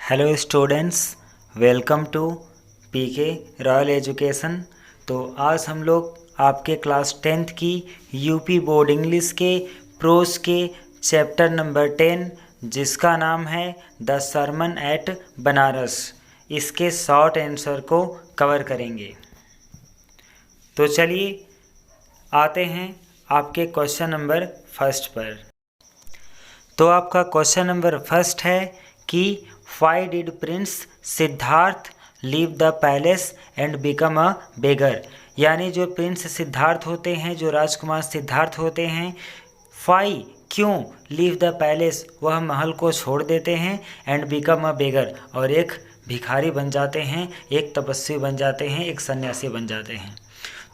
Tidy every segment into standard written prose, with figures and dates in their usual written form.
Hello students, welcome to PK Royal Education. तो आज हम लोग आपके क्लास 10th की यूपी बोर्ड इंग्लिश के प्रोस के चैप्टर नंबर 10 जिसका नाम है द सरमन एट बनारस, इसके शॉर्ट आंसर को कवर करेंगे। तो चलिए आते हैं आपके क्वेश्चन नंबर फर्स्ट पर। तो आपका क्वेश्चन नंबर फर्स्ट है कि Why did Prince Siddhartha leave the palace and become a beggar? यानी जो प्रिंस सिद्धार्थ होते हैं, जो राजकुमार सिद्धार्थ होते हैं, फाई क्यों लीव द पैलेस, वह महल को छोड़ देते हैं, एंड बिकम अ बेगर और एक भिखारी बन जाते हैं, एक तपस्वी बन जाते हैं, एक सन्यासी बन जाते हैं।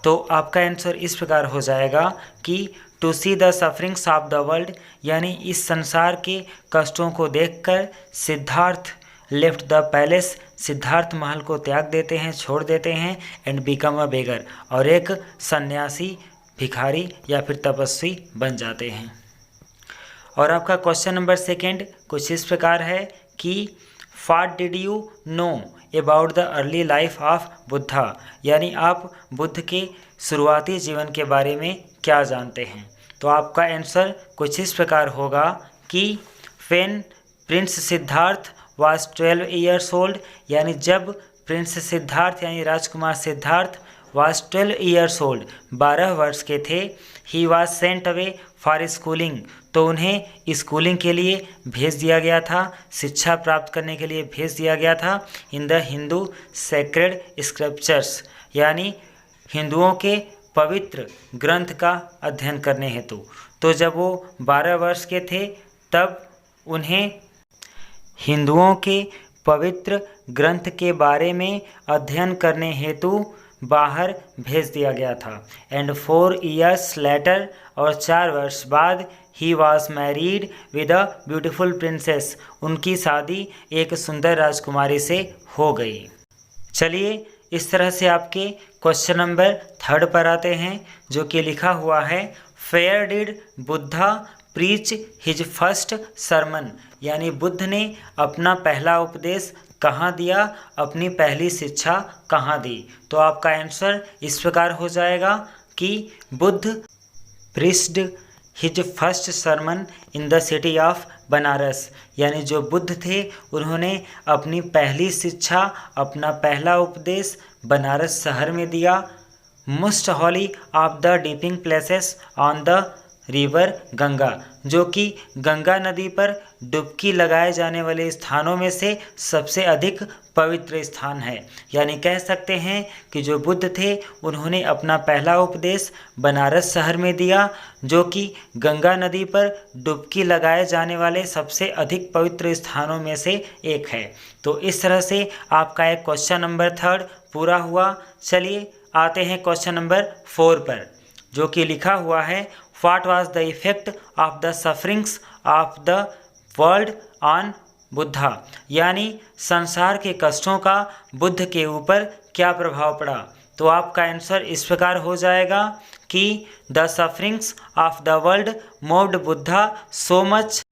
तो आपका आंसर इस प्रकार हो जाएगा कि to see the sufferings of the world, यानी इस संसार के कष्टों को देखकर Siddhartha left the palace, Siddhartha महल को त्याग देते हैं, छोड़ देते हैं, एंड बिकम अ बेगर और एक सन्यासी, भिखारी या फिर तपस्वी बन जाते हैं। और आपका क्वेश्चन नंबर सेकेंड कुछ इस प्रकार है कि what did you know about the early life of Buddha, यानी आप बुद्ध के शुरुआती जीवन के बारे में क्या जानते हैं। तो आपका आंसर कुछ इस प्रकार होगा कि when Prince Siddharth was 12 years old, यानी जब प्रिंस सिद्धार्थ यानी राजकुमार सिद्धार्थ वाज 12 ईयर्स ओल्ड, 12 वर्ष के थे, he was sent away for schooling, तो उन्हें स्कूलिंग के लिए भेज दिया गया था, शिक्षा प्राप्त करने के लिए भेज दिया गया था, in the Hindu sacred scriptures, यानी हिंदुओं के पवित्र ग्रंथ का अध्ययन करने हेतु। तो जब वो 12 वर्ष के थे तब उन्हें हिंदुओं के पवित्र ग्रंथ के बारे में अध्ययन करने हेतु बाहर भेज दिया गया था। एंड 4 ईयर्स लेटर, और 4 वर्ष बाद, he was married with a beautiful princess, उनकी शादी एक सुंदर राजकुमारी से हो गई। चलिए इस तरह से आपके क्वेश्चन नंबर थर्ड पर आते हैं, जो कि लिखा हुआ है fair did Buddha preach his first sermon, यानी बुद्ध ने अपना पहला उपदेश कहाँ दिया, अपनी पहली शिक्षा कहाँ दी। तो आपका आंसर इस प्रकार हो जाएगा कि Buddha preached his first sermon in the city of Banaras, यानी जो बुद्ध थे उन्होंने अपनी पहली शिक्षा, अपना पहला उपदेश बनारस शहर में दिया। Most holy of the dipping places on the river Ganga, जो कि गंगा नदी पर डुबकी लगाए जाने वाले स्थानों में से सबसे अधिक पवित्र स्थान है। यानी कह सकते हैं कि जो बुद्ध थे उन्होंने अपना पहला उपदेश बनारस शहर में दिया, जो कि गंगा नदी पर डुबकी लगाए जाने वाले सबसे अधिक पवित्र स्थानों में से एक है। तो इस तरह से आपका एक क्वेश्चन नंबर थर्ड पूरा हुआ। चलिए आते हैं क्वेश्चन नंबर 4 पर, जो कि लिखा हुआ है what was the effect of the sufferings of the world on Buddha, यानी संसार के कष्टों का बुद्ध के ऊपर क्या प्रभाव पड़ा। तो आपका आंसर इस प्रकार हो जाएगा कि the sufferings of the world moved Buddha so much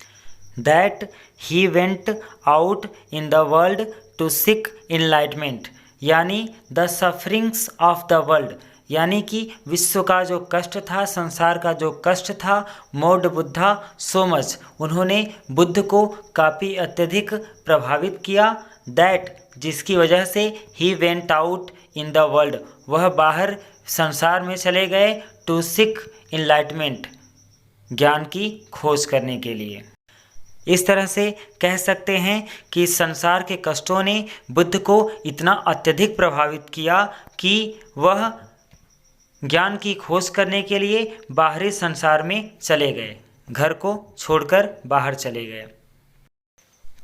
that he went out in the world to seek enlightenment, यानी the sufferings of the world, यानी कि विश्व का जो कष्ट था, संसार का जो कष्ट था, मूव्ड बुद्धा सो मच, उन्होंने बुद्ध को काफ़ी अत्यधिक प्रभावित किया, दैट जिसकी वजह से ही went out in the world, वह बाहर संसार में चले गए, टू सीक इनलाइटमेंट, ज्ञान की खोज करने के लिए। इस तरह से कह सकते हैं कि संसार के कष्टों ने बुद्ध को इतना अत्यधिक प्रभावित किया कि वह ज्ञान की खोज करने के लिए बाहरी संसार में चले गए, घर को छोड़कर बाहर चले गए।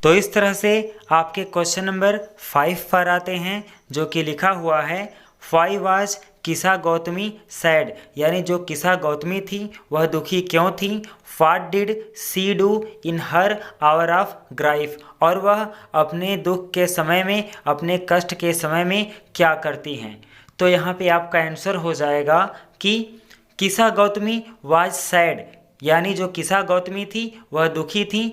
तो इस तरह से आपके क्वेश्चन नंबर 5 पर आते हैं, जो कि लिखा हुआ है व्हाई वाज किसा गौतमी सैड, यानी जो किसा गौतमी थी वह दुखी क्यों थी। What did she do in her hour of grief, और वह अपने दुख के समय में, अपने कष्ट के समय में क्या करती हैं। तो यहाँ पे आपका आंसर हो जाएगा कि किसा गौतमी वाज सैड, यानी जो किसा गौतमी थी वह दुखी थी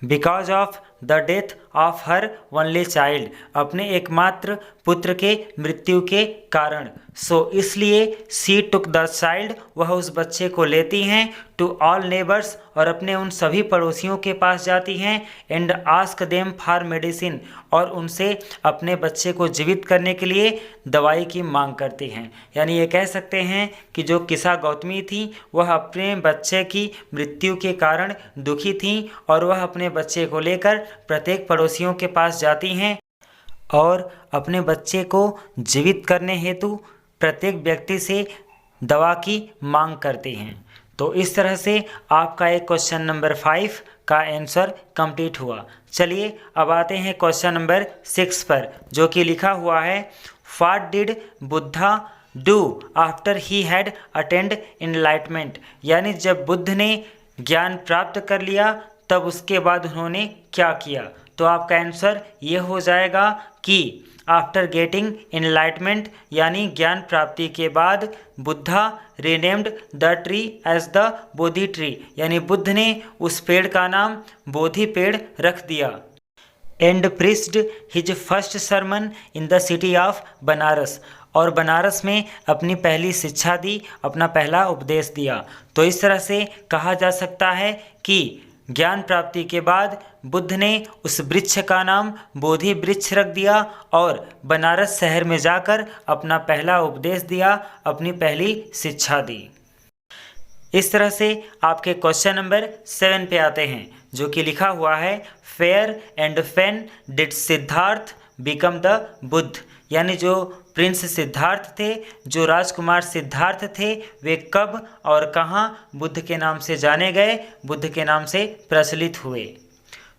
because of the death of her only child, अपने एकमात्र पुत्र के मृत्यु के कारण। सो इसलिए सी टुक द चाइल्ड, वह उस बच्चे को लेती हैं, टू ऑल नेबर्स, और अपने उन सभी पड़ोसियों के पास जाती हैं, and ask them for medicine, और उनसे अपने बच्चे को जीवित करने के लिए दवाई की मांग करती हैं। यानी ये कह सकते हैं कि जो किस्सा गौतमी थी वह अपने बच्चे की मृत्यु के कारण दुखी थीं और वह अपने बच्चे को लेकर प्रत्येक पड़ोसियों के पास जाती हैं और अपने बच्चे को जीवित करने हेतु प्रत्येक व्यक्ति से दवा की मांग करती हैं। तो इस तरह से आपका एक क्वेश्चन नंबर 5 का आंसर कंप्लीट हुआ। चलिए अब आते हैं क्वेश्चन नंबर 6 पर, जो कि लिखा हुआ है, what did Buddha do after he had attend enlightenment, यानी जब बुद्ध ने ज्ञान प्राप्त कर लिया तब उसके बाद उन्होंने क्या किया। तो आपका आंसर ये हो जाएगा कि आफ्टर गेटिंग एनलाइटमेंट, यानी ज्ञान प्राप्ति के बाद, Buddha renamed the tree as the Bodhi tree, यानी बुद्ध ने उस पेड़ का नाम बोधि पेड़ रख दिया। And preached his first sermon in the city of Banaras, और बनारस में अपनी पहली शिक्षा दी, अपना पहला उपदेश दिया। तो इस तरह से कहा जा सकता है कि ज्ञान प्राप्ति के बाद बुद्ध ने उस वृक्ष का नाम बोधि वृक्ष रख दिया और बनारस शहर में जाकर अपना पहला उपदेश दिया, अपनी पहली शिक्षा दी। इस तरह से आपके क्वेश्चन नंबर 7 पे आते हैं, जो कि लिखा हुआ है, fair and fan did Siddharth become the Buddha, यानी जो प्रिंस सिद्धार्थ थे, जो राजकुमार सिद्धार्थ थे, वे कब और कहाँ बुद्ध के नाम से जाने गए, बुद्ध के नाम से प्रचलित हुए।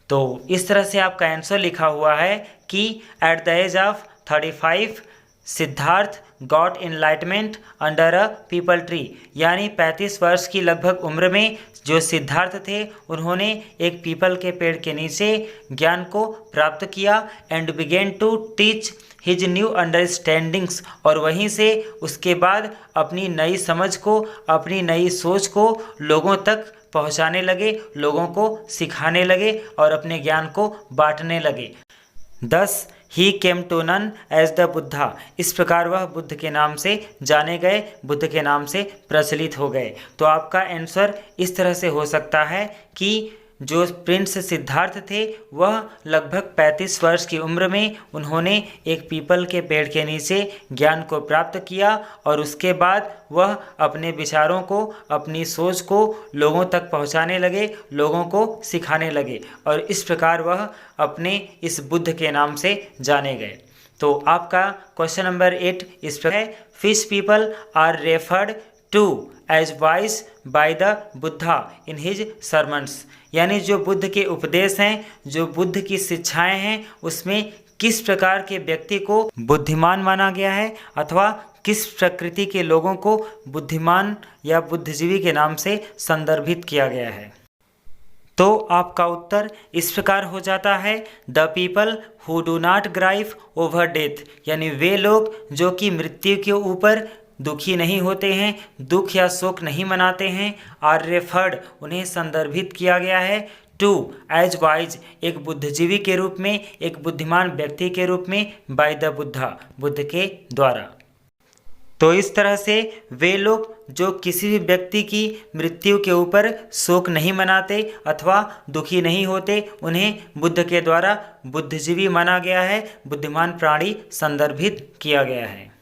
तो इस तरह से आपका आंसर लिखा हुआ है कि at the age of 35 Siddhartha got enlightenment under a peepal tree, यानी 35 वर्ष की लगभग उम्र में जो सिद्धार्थ थे उन्होंने एक पीपल के पेड़ के नीचे ज्ञान को प्राप्त किया। And began to teach his new understandings, और वहीं से उसके बाद अपनी नई समझ को, अपनी नई सोच को लोगों तक पहुंचाने लगे, लोगों को सिखाने लगे और अपने ज्ञान को बांटने लगे। Thus he came to known as the Buddha, इस प्रकार वह बुद्ध के नाम से जाने गए, बुद्ध के नाम से प्रचलित हो गए। तो आपका आंसर इस तरह से हो सकता है कि जो प्रिंस सिद्धार्थ थे वह लगभग 35 वर्ष की उम्र में उन्होंने एक पीपल के पेड़ के नीचे ज्ञान को प्राप्त किया और उसके बाद वह अपने विचारों को, अपनी सोच को लोगों तक पहुंचाने लगे, लोगों को सिखाने लगे और इस प्रकार वह अपने इस बुद्ध के नाम से जाने गए। तो आपका क्वेश्चन नंबर 8 इस पर है, fish people are referred to as wise by the Buddha in his sermons, यानी जो बुद्ध के उपदेश हैं, जो बुद्ध की शिक्षाएं हैं, उसमें किस प्रकार के व्यक्ति को बुद्धिमान माना गया है अथवा किस प्रकृति के लोगों को बुद्धिमान या बुद्धिजीवी के नाम से संदर्भित किया गया है। तो आपका उत्तर इस प्रकार हो जाता है, the people who do not grieve over death, यानी वे लोग जो कि मृत्यु के ऊपर दुखी नहीं होते हैं, दुख या शोक नहीं मनाते हैं, आर रेफर्ड, उन्हें संदर्भित किया गया है, टू एज वाइज, एक बुद्धिजीवी के रूप में, एक बुद्धिमान व्यक्ति के रूप में, बाय द बुद्धा, बुद्ध के द्वारा। तो इस तरह से वे लोग जो किसी भी व्यक्ति की मृत्यु के ऊपर शोक नहीं मनाते अथवा दुखी नहीं होते, उन्हें बुद्ध के द्वारा बुद्धिजीवी माना गया है, बुद्धिमान प्राणी संदर्भित किया गया है।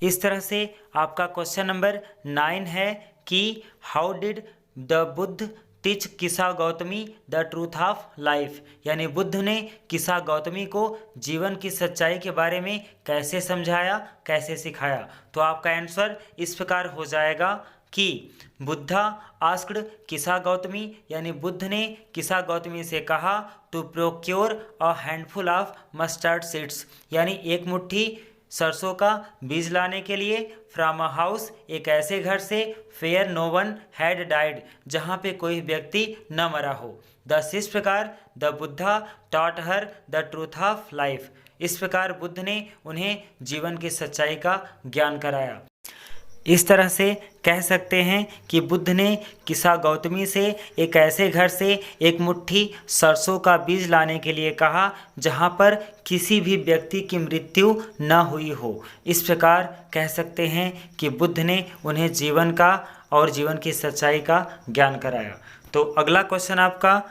इस तरह से आपका क्वेश्चन नंबर 9 है कि how did the Buddha teach Kisa Gotami the truth of life, यानी बुद्ध ने किस्सा गौतमी को जीवन की सच्चाई के बारे में कैसे समझाया, कैसे सिखाया। तो आपका आंसर इस प्रकार हो जाएगा कि बुद्धा आस्क्ड किस्सा गौतमी, यानी बुद्ध ने किस्सा गौतमी से कहा to procure a handful of mustard seeds, यानी एक मुट्ठी सरसों का बीज लाने के लिए, फ्रॉम अ हाउस, एक ऐसे घर से, where no one had died, जहाँ पे कोई व्यक्ति न मरा हो। दस इस प्रकार the Buddha taught her the truth of life, इस प्रकार बुद्ध ने उन्हें जीवन की सच्चाई का ज्ञान कराया। इस तरह से कह सकते हैं कि बुद्ध ने किसा गौतमी से एक ऐसे घर से एक मुट्ठी सरसों का बीज लाने के लिए कहा जहाँ पर किसी भी व्यक्ति की मृत्यु न हुई हो। इस प्रकार कह सकते हैं कि बुद्ध ने उन्हें जीवन का और जीवन की सच्चाई का ज्ञान कराया। तो अगला क्वेश्चन आपका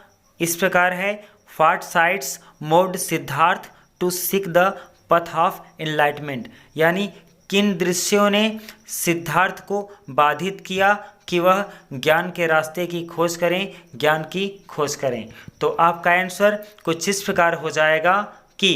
इस प्रकार है, what sights moved Siddhartha to seek the path of enlightenment, यानी किन दृश्यों ने सिद्धार्थ को बाधित किया कि वह ज्ञान के रास्ते की खोज करें, ज्ञान की खोज करें। तो आपका आंसर कुछ इस प्रकार हो जाएगा कि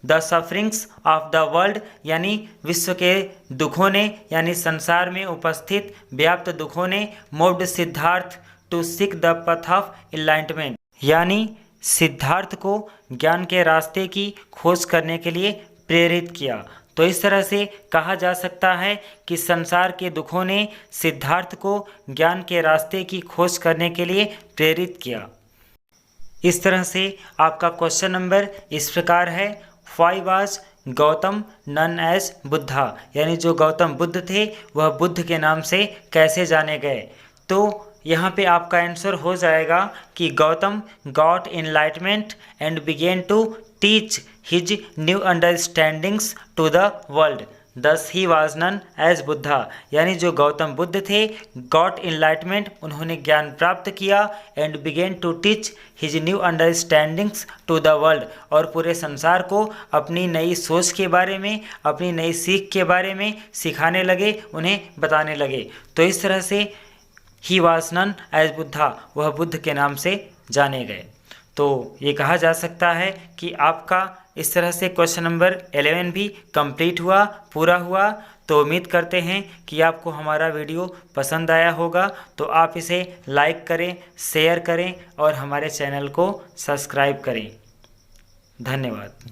the sufferings of the world, यानी विश्व के दुखों ने, यानी संसार में उपस्थित व्याप्त दुखों ने moved Siddhartha to seek the path of enlightenment, यानी सिद्धार्थ को ज्ञान के रास्ते की खोज करने के लिए प्रेरित किया। तो इस तरह से कहा जा सकता है कि संसार के दुखों ने सिद्धार्थ को ज्ञान के रास्ते की खोज करने के लिए प्रेरित किया। इस तरह से आपका क्वेश्चन नंबर इस प्रकार है, why was Gautam known as Buddha, यानी जो गौतम बुद्ध थे वह बुद्ध के नाम से कैसे जाने गए। तो यहाँ पे आपका आंसर हो जाएगा कि Gautam got enlightenment and began to teach his new understandings to the world, thus he was known as Buddha, यानी जो गौतम बुद्ध थे गॉट एनलाइटमेंट, उन्होंने ज्ञान प्राप्त किया, and began to teach his new understandings to the world, और पूरे संसार को अपनी नई सोच के बारे में, अपनी नई सीख के बारे में सिखाने लगे, उन्हें बताने लगे। तो इस तरह से ही वाज नन एज बुद्धा, वह बुद्ध के नाम से जाने गए। तो ये कहा जा सकता है कि आपका इस तरह से क्वेश्चन नंबर 11 भी कंप्लीट हुआ, पूरा हुआ। तो उम्मीद करते हैं कि आपको हमारा वीडियो पसंद आया होगा। तो आप इसे लाइक करें, शेयर करें और हमारे चैनल को सब्सक्राइब करें। धन्यवाद।